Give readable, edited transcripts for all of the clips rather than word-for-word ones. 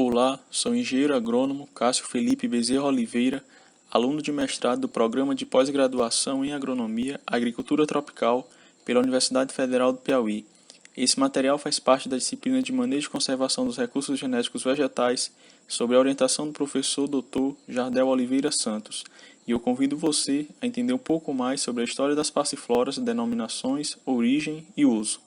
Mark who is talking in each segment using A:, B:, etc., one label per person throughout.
A: Olá, sou o engenheiro agrônomo Cássio Felipe Bezerra Oliveira, aluno de mestrado do Programa de Pós-Graduação em Agronomia Agricultura Tropical pela Universidade Federal do Piauí. Esse material faz parte da disciplina de Manejo e Conservação dos Recursos Genéticos Vegetais, sob a orientação do professor Dr. Jardel Oliveira Santos, e eu convido você a entender um pouco mais sobre a história das passifloras, denominações, origem e uso.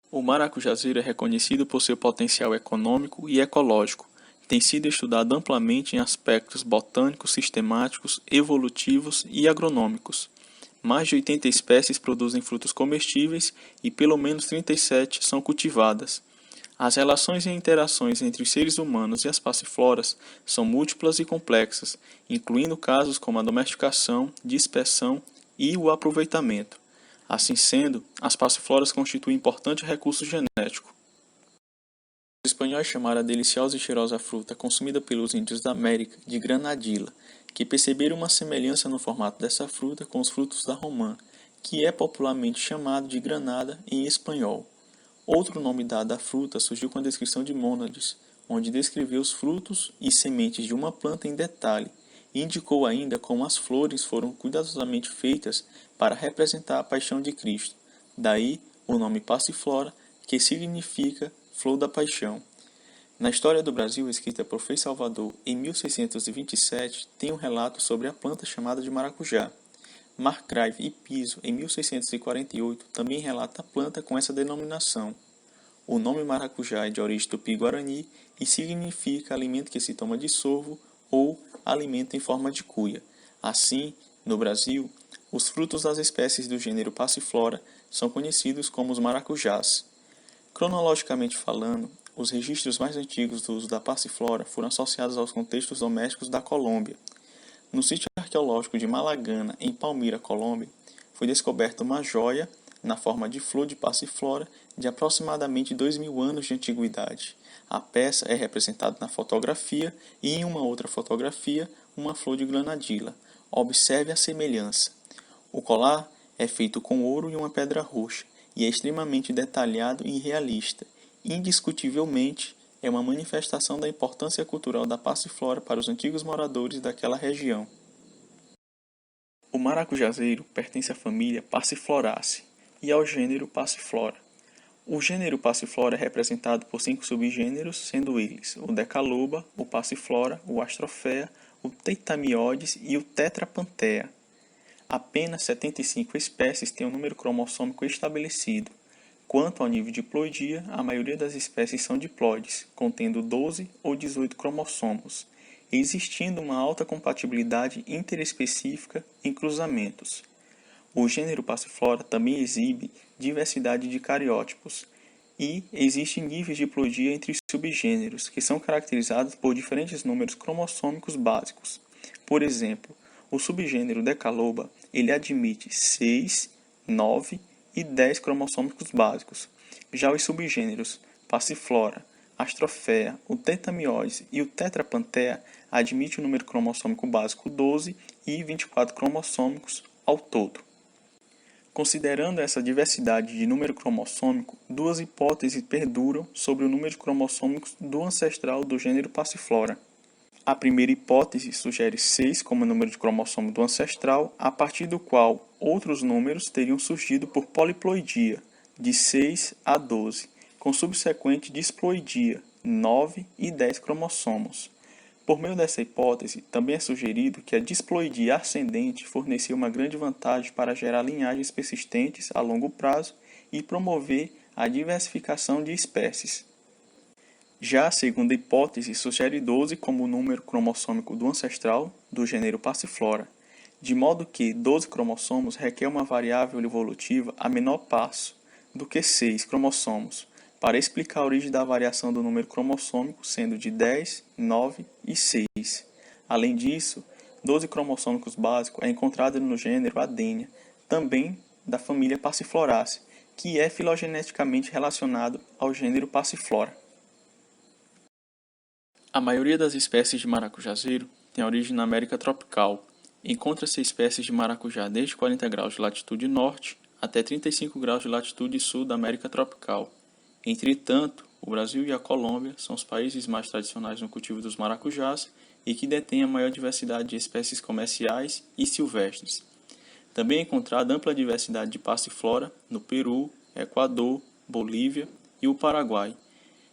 A: O maracujazeiro é reconhecido por seu potencial econômico e ecológico. Tem sido estudado amplamente em aspectos botânicos, sistemáticos, evolutivos e agronômicos. Mais de 80 espécies produzem frutos comestíveis e pelo menos 37 são cultivadas. As relações e interações entre os seres humanos e as passifloras são múltiplas e complexas, incluindo casos como a domesticação, dispersão e o aproveitamento. Assim sendo, as passifloras constituem importante recurso genético. Os espanhóis chamaram a deliciosa e cheirosa fruta consumida pelos índios da América de granadilla, que perceberam uma semelhança no formato dessa fruta com os frutos da romã, que é popularmente chamado de granada em espanhol. Outro nome dado à fruta surgiu com a descrição de Mônades, onde descreveu os frutos e sementes de uma planta em detalhe, e indicou ainda como as flores foram cuidadosamente feitas para representar a paixão de Cristo. Daí o nome passiflora, que significa flor da paixão. Na história do Brasil, escrita por Frei Salvador em 1627, tem um relato sobre a planta chamada de maracujá. Marcgrave e Piso, em 1648, também relata a planta com essa denominação. O nome maracujá é de origem tupi-guarani e significa alimento que se toma de sorvo ou alimento em forma de cuia. Assim, no Brasil, os frutos das espécies do gênero Passiflora são conhecidos como os maracujás. Cronologicamente falando, os registros mais antigos do uso da passiflora foram associados aos contextos domésticos da Colômbia. No sítio arqueológico de Malagana, em Palmira, Colômbia, foi descoberta uma joia, na forma de flor de passiflora, de aproximadamente 2.000 anos de antiguidade. A peça é representada na fotografia e em uma outra fotografia, uma flor de granadilla. Observe a semelhança. O colar é feito com ouro e uma pedra roxa e é extremamente detalhado e realista. Indiscutivelmente, é uma manifestação da importância cultural da passiflora para os antigos moradores daquela região. O maracujazeiro pertence à família Passifloraceae e ao gênero Passiflora. O gênero Passiflora é representado por 5 subgêneros, sendo eles o Decaloba, o Passiflora, o Astrophea, o Teithamioides e o Tetrapanthea. Apenas 75 espécies têm um número cromossômico estabelecido. Quanto ao nível de diploidia, a maioria das espécies são diploides, contendo 12 ou 18 cromossomos, existindo uma alta compatibilidade interespecífica em cruzamentos. O gênero Passiflora também exibe diversidade de cariótipos, e existem níveis de diploidia entre os subgêneros, que são caracterizados por diferentes números cromossômicos básicos. Por exemplo, o subgênero Decaloba ele admite 6, 9 e 10 cromossômicos básicos. Já os subgêneros Passiflora, Astrophea, o Teithamioides e o Tetrapanthea admitem o número cromossômico básico 12 e 24 cromossômicos ao todo. Considerando essa diversidade de número cromossômico, duas hipóteses perduram sobre o número de cromossômicos do ancestral do gênero Passiflora. A primeira hipótese sugere 6 como número de cromossomo do ancestral, a partir do qual outros números teriam surgido por poliploidia, de 6 a 12, com subsequente disploidia, 9 e 10 cromossomos. Por meio dessa hipótese, também é sugerido que a disploidia ascendente fornecia uma grande vantagem para gerar linhagens persistentes a longo prazo e promover a diversificação de espécies. Já a segunda hipótese sugere 12 como o número cromossômico do ancestral do gênero Passiflora, de modo que 12 cromossomos requer uma variável evolutiva a menor passo do que 6 cromossomos, para explicar a origem da variação do número cromossômico sendo de 10, 9 e 6. Além disso, 12 cromossômicos básicos é encontrado no gênero Adenia, também da família Passifloraceae, que é filogeneticamente relacionado ao gênero Passiflora. A maioria das espécies de maracujazeiro tem origem na América tropical. Encontra-se espécies de maracujá desde 40 graus de latitude norte até 35 graus de latitude sul da América tropical. Entretanto, O Brasil e a Colômbia são os países mais tradicionais no cultivo dos maracujás e que detêm a maior diversidade de espécies comerciais e silvestres. Também é encontrada ampla diversidade de passiflora no Peru, Equador, Bolívia e o Paraguai.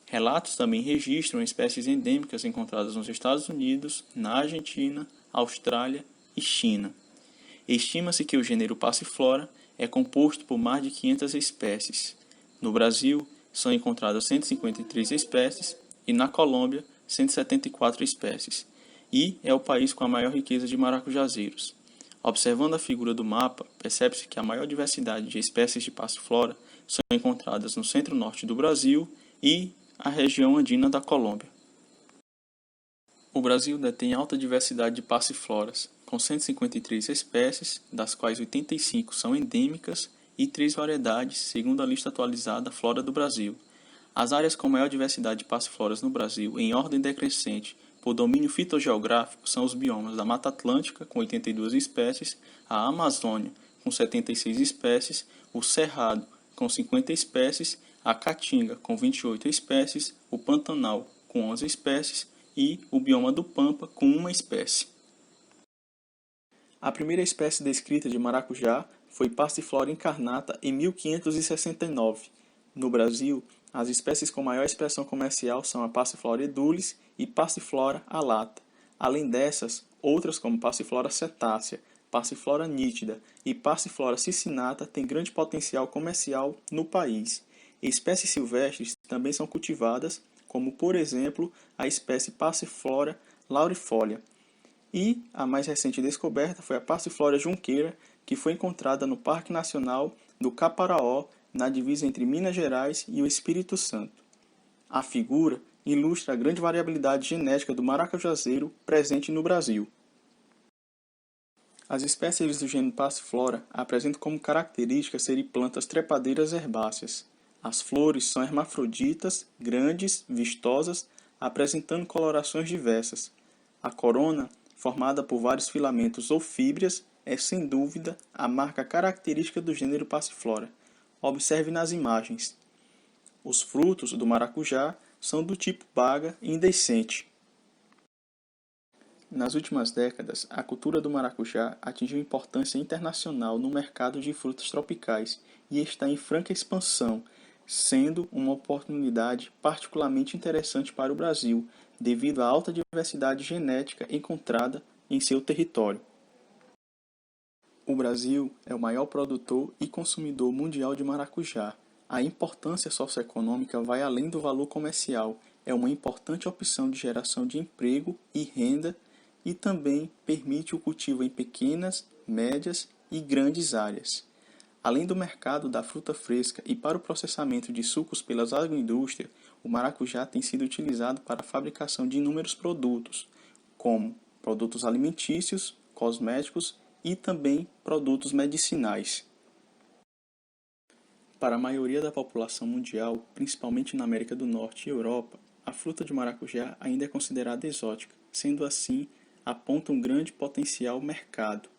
A: Relatos também registram espécies endêmicas encontradas nos Estados Unidos, na Argentina, Austrália e China. Estima-se que o gênero Passiflora é composto por mais de 500 espécies. No Brasil, são encontradas 153 espécies e na Colômbia, 174 espécies. E é o país com a maior riqueza de maracujazeiros. Observando a figura do mapa, percebe-se que a maior diversidade de espécies de passiflora são encontradas no centro-norte do Brasil e a região andina da Colômbia. O Brasil detém alta diversidade de passifloras, com 153 espécies, das quais 85 são endêmicas e 3 variedades, segundo a lista atualizada Flora do Brasil. As áreas com maior diversidade de passifloras no Brasil, em ordem decrescente, por domínio fitogeográfico, são os biomas da Mata Atlântica, com 82 espécies, a Amazônia, com 76 espécies, o Cerrado, com 50 espécies, a Caatinga, com 28 espécies, o Pantanal, com 11 espécies, e o bioma do Pampa, com uma espécie. A primeira espécie descrita de maracujá foi Passiflora incarnata em 1569. No Brasil, as espécies com maior expressão comercial são a Passiflora edulis e Passiflora alata. Além dessas, outras como Passiflora cetácea, Passiflora nítida e Passiflora cicinata têm grande potencial comercial no país. Espécies silvestres também são cultivadas, como por exemplo a espécie Passiflora laurifolia. E a mais recente descoberta foi a Passiflora junqueira, que foi encontrada no Parque Nacional do Caparaó, na divisa entre Minas Gerais e o Espírito Santo. A figura ilustra a grande variabilidade genética do maracujazeiro presente no Brasil. As espécies do gênero Passiflora apresentam como característica serem plantas trepadeiras herbáceas. As flores são hermafroditas, grandes, vistosas, apresentando colorações diversas. A corona, formada por vários filamentos ou fíbrias, é sem dúvida a marca característica do gênero Passiflora. Observe nas imagens. Os frutos do maracujá são do tipo baga e indehiscente. Nas últimas décadas, a cultura do maracujá atingiu importância internacional no mercado de frutas tropicais e está em franca expansão, sendo uma oportunidade particularmente interessante para o Brasil, devido à alta diversidade genética encontrada em seu território. O Brasil é o maior produtor e consumidor mundial de maracujá. A importância socioeconômica vai além do valor comercial, é uma importante opção de geração de emprego e renda e também permite o cultivo em pequenas, médias e grandes áreas. Além do mercado da fruta fresca e para o processamento de sucos pelas agroindústrias, o maracujá tem sido utilizado para a fabricação de inúmeros produtos, como produtos alimentícios, cosméticos e também produtos medicinais. Para a maioria da população mundial, principalmente na América do Norte e Europa, a fruta de maracujá ainda é considerada exótica, sendo assim, aponta um grande potencial mercado.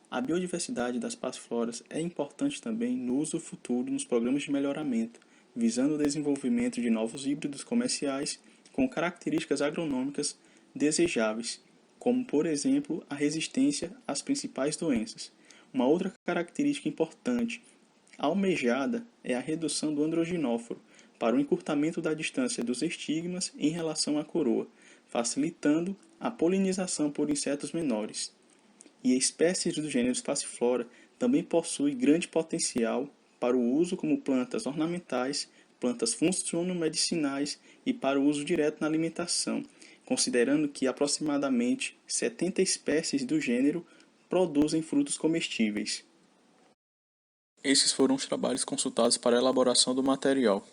A: A biodiversidade das passifloras é importante também no uso futuro nos programas de melhoramento, visando o desenvolvimento de novos híbridos comerciais com características agronômicas desejáveis, como por exemplo a resistência às principais doenças. Uma outra característica importante almejada é a redução do androginóforo para o encurtamento da distância dos estigmas em relação à coroa, facilitando a polinização por insetos menores. E espécies do gênero Passiflora também possuem grande potencial para o uso como plantas ornamentais, plantas funciono-medicinais e para o uso direto na alimentação, considerando que aproximadamente 70 espécies do gênero produzem frutos comestíveis. Esses foram os trabalhos consultados para a elaboração do material.